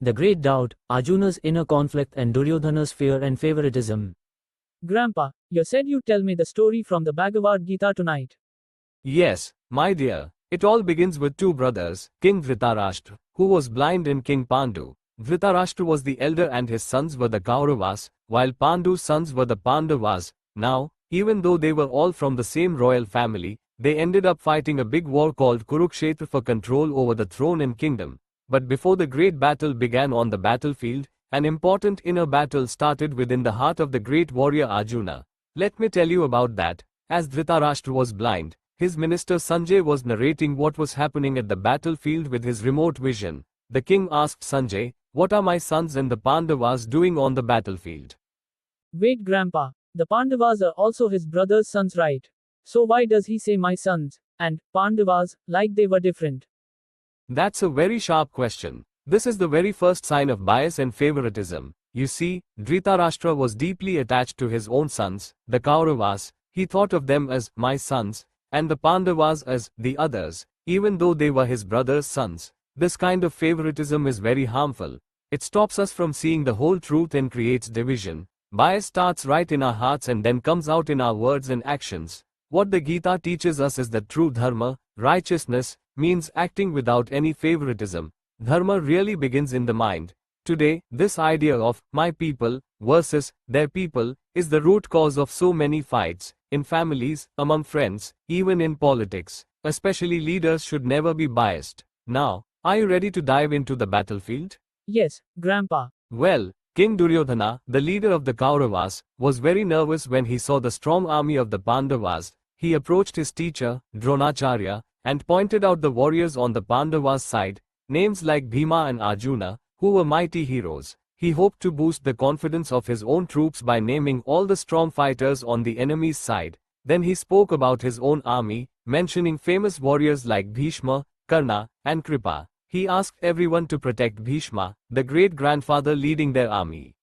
The great doubt, Arjuna's inner conflict and Duryodhana's fear and favoritism. Grandpa, you said you'd tell me the story from the Bhagavad Gita tonight. Yes, my dear. It all begins with two brothers, King Dhritarashtra, who was blind, and King Pandu. Dhritarashtra was the elder and his sons were the Kauravas, while Pandu's sons were the Pandavas. Now, even though they were all from the same royal family, they ended up fighting a big war called Kurukshetra for control over the throne and kingdom. But before the great battle began on the battlefield, an important inner battle started within the heart of the great warrior Arjuna. Let me tell you about that. As Dhritarashtra was blind, his minister Sanjay was narrating what was happening at the battlefield with his remote vision. The king asked Sanjay, "What are my sons and the Pandavas doing on the battlefield?" Wait, Grandpa, the Pandavas are also his brother's sons, right? So why does he say my sons and Pandavas like they were different? That's a very sharp question. This is the very first sign of bias and favoritism. You see, Dhritarashtra was deeply attached to his own sons, the Kauravas. He thought of them as my sons, and the Pandavas as the others, even though they were his brother's sons. This kind of favoritism is very harmful. It stops us from seeing the whole truth and creates division. Bias starts right in our hearts and then comes out in our words and actions. What the Gita teaches us is that true dharma, righteousness, means acting without any favoritism. Dharma really begins in the mind. Today, this idea of my people versus their people is the root cause of so many fights, in families, among friends, even in politics. Especially leaders should never be biased. Now, are you ready to dive into the battlefield? Yes, Grandpa. Well, King Duryodhana, the leader of the Kauravas, was very nervous when he saw the strong army of the Pandavas. He approached his teacher, Dronacharya, and pointed out the warriors on the Pandavas' side, names like Bhima and Arjuna, who were mighty heroes. He hoped to boost the confidence of his own troops by naming all the strong fighters on the enemy's side. Then he spoke about his own army, mentioning famous warriors like Bhishma, Karna, and Kripa. He asked everyone to protect Bhishma, the great-grandfather leading their army.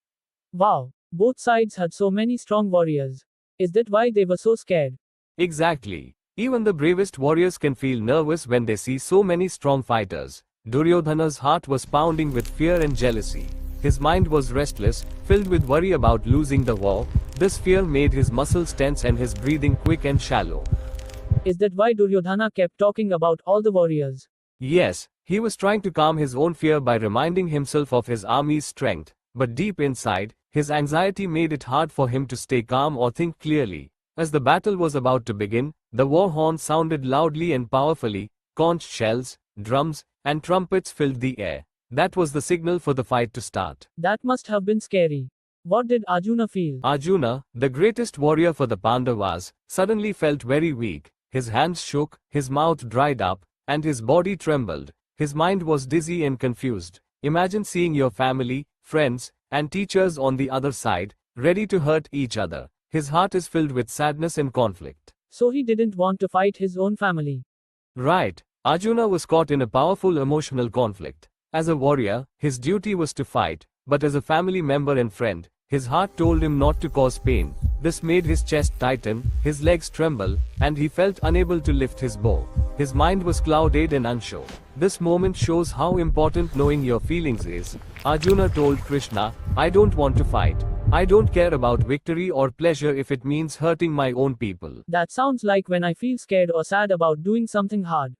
Wow, both sides had so many strong warriors. Is that why they were so scared? Exactly. Even the bravest warriors can feel nervous when they see so many strong fighters. Duryodhana's heart was pounding with fear and jealousy. His mind was restless, filled with worry about losing the war. This fear made his muscles tense and his breathing quick and shallow. Is that why Duryodhana kept talking about all the warriors? Yes, he was trying to calm his own fear by reminding himself of his army's strength. But deep inside, his anxiety made it hard for him to stay calm or think clearly. As the battle was about to begin, the war horn sounded loudly and powerfully. Conch shells, drums, and trumpets filled the air. That was the signal for the fight to start. That must have been scary. What did Arjuna feel? Arjuna, the greatest warrior for the Pandavas, suddenly felt very weak. His hands shook, his mouth dried up, and his body trembled. His mind was dizzy and confused. Imagine seeing your family, friends, and teachers on the other side, ready to hurt each other. His heart is filled with sadness and conflict. So he didn't want to fight his own family. Right. Arjuna was caught in a powerful emotional conflict. As a warrior, his duty was to fight, but as a family member and friend, his heart told him not to cause pain. This made his chest tighten, his legs tremble, and he felt unable to lift his bow. His mind was clouded and unsure. This moment shows how important knowing your feelings is. Arjuna told Krishna, "I don't want to fight. I don't care about victory or pleasure if it means hurting my own people." That sounds like when I feel scared or sad about doing something hard.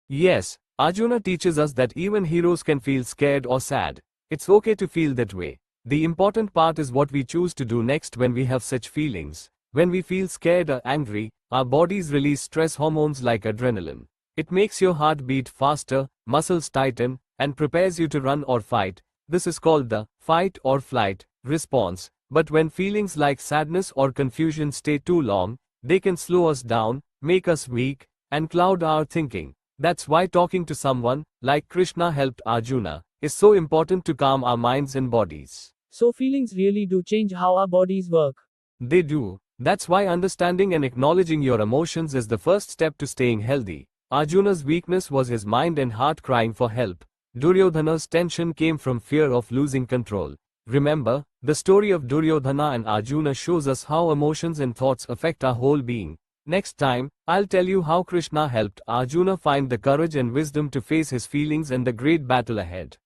Yes, Arjuna teaches us that even heroes can feel scared or sad. It's okay to feel that way. The important part is what we choose to do next when we have such feelings. When we feel scared or angry, our bodies release stress hormones like adrenaline. It makes your heart beat faster, muscles tighten, and prepares you to run or fight. This is called the fight or flight response. But when feelings like sadness or confusion stay too long, they can slow us down, make us weak, and cloud our thinking. That's why talking to someone, like Krishna helped Arjuna, is so important to calm our minds and bodies. So feelings really do change how our bodies work. They do. That's why understanding and acknowledging your emotions is the first step to staying healthy. Arjuna's weakness was his mind and heart crying for help. Duryodhana's tension came from fear of losing control. Remember, the story of Duryodhana and Arjuna shows us how emotions and thoughts affect our whole being. Next time, I'll tell you how Krishna helped Arjuna find the courage and wisdom to face his feelings and the great battle ahead.